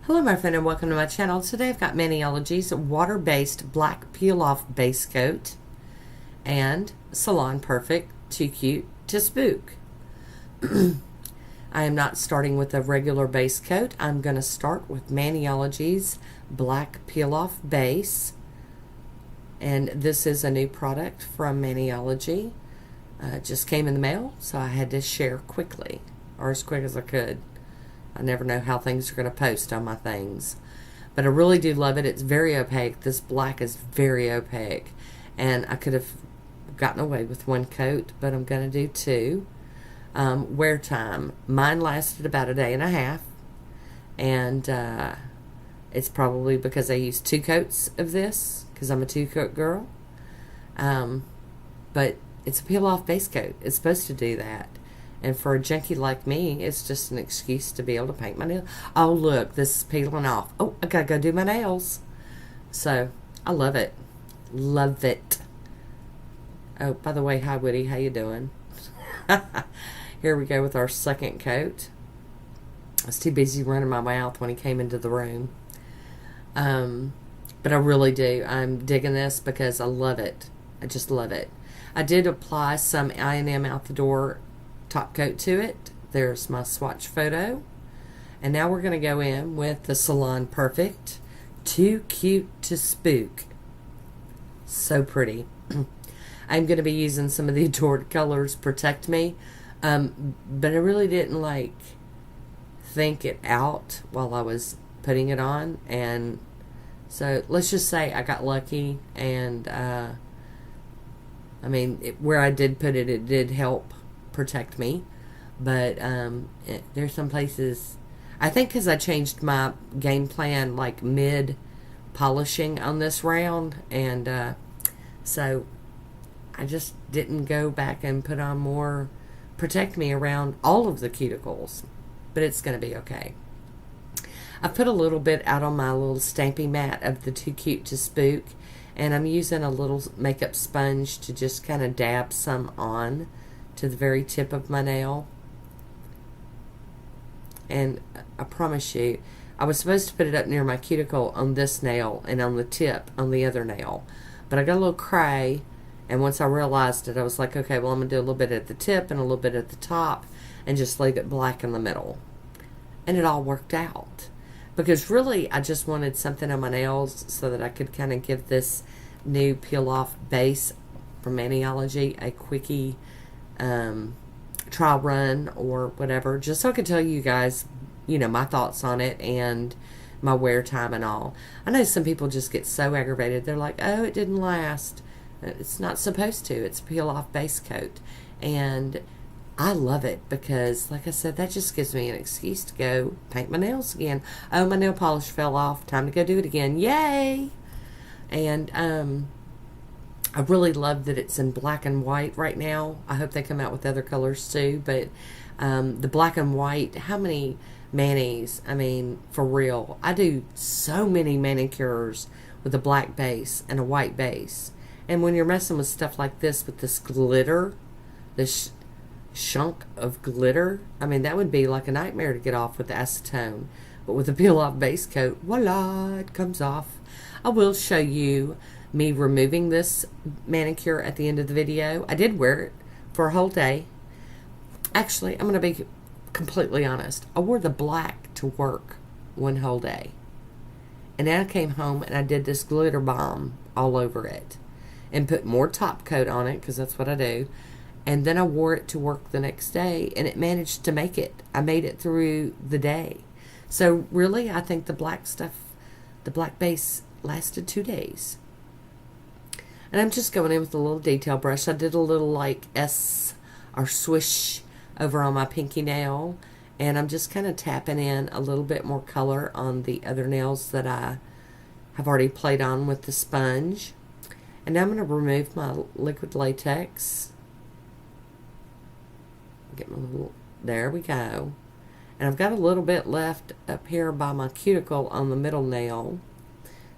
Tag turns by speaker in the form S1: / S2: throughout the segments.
S1: Hello my friend and welcome to my channel. Today I've got Maniology's water-based black peel-off base coat and Salon Perfect Too Cute to Spook. I am not starting with a regular base coat. I'm going to start with Maniology's black peel-off base, and this is a new product from Maniology. It just came in the mail, so I had to share quickly, or as quick as I could. I never know how things are going to post on my things. But I really do love it. It's very opaque. This black is very opaque. And I could have gotten away with one coat, but I'm going to do two. Wear time. Mine lasted about a day and a half. And it's probably because I used two coats of this, because I'm a two-coat girl. But it's a peel-off base coat. It's supposed to do that. And for a junkie like me, it's just an excuse to be able to paint my nails. Oh, look, this is peeling off. Oh, I gotta go do my nails. So, I love it. Love it. Oh, by the way, hi, Woody. How you doing? Here we go with our second coat. I was too busy running my mouth when he came into the room. But I really do. I'm digging this because I love it. I just love it. I did apply some I&M Out the Door top coat to it. There's my swatch photo. And now we're going to go in with the Salon Perfect Too Cute to Spook. So pretty. I'm going to be using some of the Adored Colors Protect Me. But I really didn't think it out while I was putting it on. And so let's just say I got lucky. And where I did put it, it did help protect me, but there's some places, I think because I changed my game plan mid polishing on this round, and so I just didn't go back and put on more Protect Me around all of the cuticles, but it's going to be okay. I put a little bit out on my little stampy mat of the Too Cute to Spook, and I'm using a little makeup sponge to just kind of dab some on to the very tip of my nail. And I promise you, I was supposed to put it up near my cuticle on this nail and on the tip on the other nail, but I got a little cray, and once I realized it, I was like, okay, well, I'm going to do a little bit at the tip and a little bit at the top and just leave it black in the middle. And it all worked out, because really I just wanted something on my nails so that I could kind of give this new peel off base from Maniology a quickie trial run or whatever, just so I could tell you guys, my thoughts on it and my wear time and all. I know some people just get so aggravated. They're like, oh, it didn't last. It's not supposed to. It's a peel off base coat. And I love it because, like I said, that just gives me an excuse to go paint my nails again. Oh, my nail polish fell off. Time to go do it again. Yay! And I really love that it's in black and white right now. I hope they come out with other colors too. But the black and white, how many manis? For real. I do so many manicures with a black base and a white base. And when you're messing with stuff like this with this glitter, this chunk of glitter, that would be like a nightmare to get off with the acetone. But with a peel-off base coat, voila, it comes off. I will show you me removing this manicure at the end of the video. I did wear it for a whole day. Actually, I'm going to be completely honest. I wore the black to work one whole day. And then I came home and I did this glitter bomb all over it. And put more top coat on it, because that's what I do. And then I wore it to work the next day, and it managed to make it. I made it through the day. So really, I think the black stuff, the black base, lasted 2 days. And I'm just going in with a little detail brush. I did a little S or swish over on my pinky nail. And I'm just kind of tapping in a little bit more color on the other nails that I have already played on with the sponge. And now I'm going to remove my liquid latex. Get my little, there we go. And I've got a little bit left up here by my cuticle on the middle nail.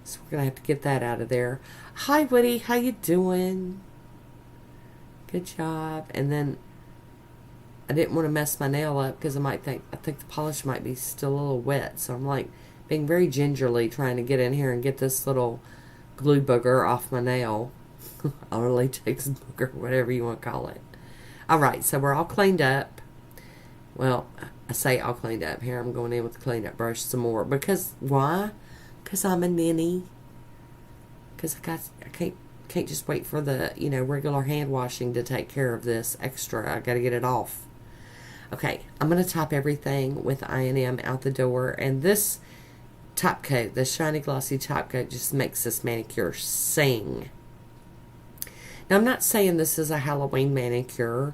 S1: So we're going to have to get that out of there. Hi, Woody. How you doing? Good job. And then I didn't want to mess my nail up because I think the polish might be still a little wet. So I'm being very gingerly trying to get in here and get this little glue booger off my nail. Or latex booger, whatever you want to call it. Alright, so we're all cleaned up. Well, I say all cleaned up. Here I'm going in with the clean up brush some more. Because, why? Because I'm a ninny. Because I can't just wait for the, regular hand washing to take care of this extra. I got to get it off. Okay, I'm going to top everything with I&M out the door. And this top coat, the shiny glossy top coat, just makes this manicure sing. Now, I'm not saying this is a Halloween manicure,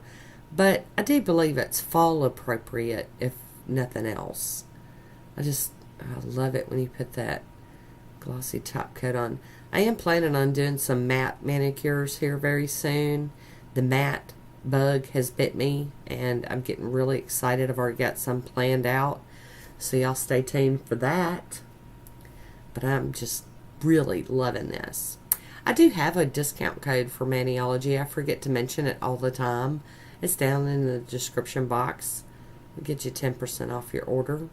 S1: but I do believe it's fall appropriate, if nothing else. I love it when you put that glossy top coat on. I am planning on doing some matte manicures here very soon. The matte bug has bit me, and I'm getting really excited. I've already got some planned out, so y'all stay tuned for that. But I'm just really loving this. I do have a discount code for Maniology. I forget to mention it all the time. It's down in the description box. It'll get you 10% off your order.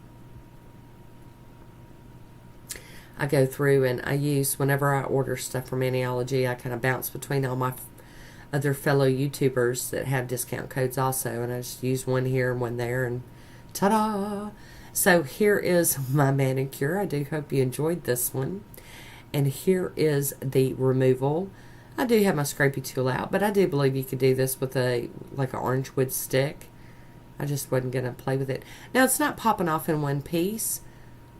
S1: I go through and I use, whenever I order stuff from Maniology, I kind of bounce between all my other fellow YouTubers that have discount codes also. And I just use one here and one there, and ta-da! So here is my manicure. I do hope you enjoyed this one. And here is the removal. I do have my scrapey tool out, but I do believe you could do this with like an orange wood stick. I just wasn't going to play with it. Now, it's not popping off in one piece,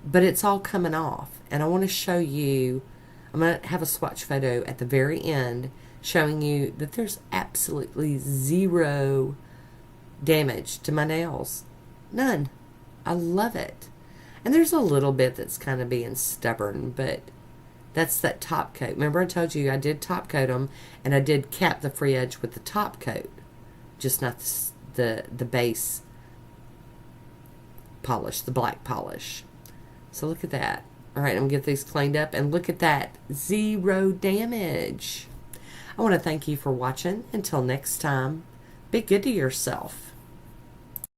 S1: but it's all coming off. And I want to show you, I'm going to have a swatch photo at the very end showing you that there's absolutely zero damage to my nails. None. I love it. And there's a little bit that's kind of being stubborn, but that's that top coat. Remember I told you I did top coat them, and I did cap the free edge with the top coat, just not the base polish, the black polish. So look at that. Alright, I'm going to get these cleaned up, and look at that. Zero damage. I want to thank you for watching. Until next time, be good to yourself.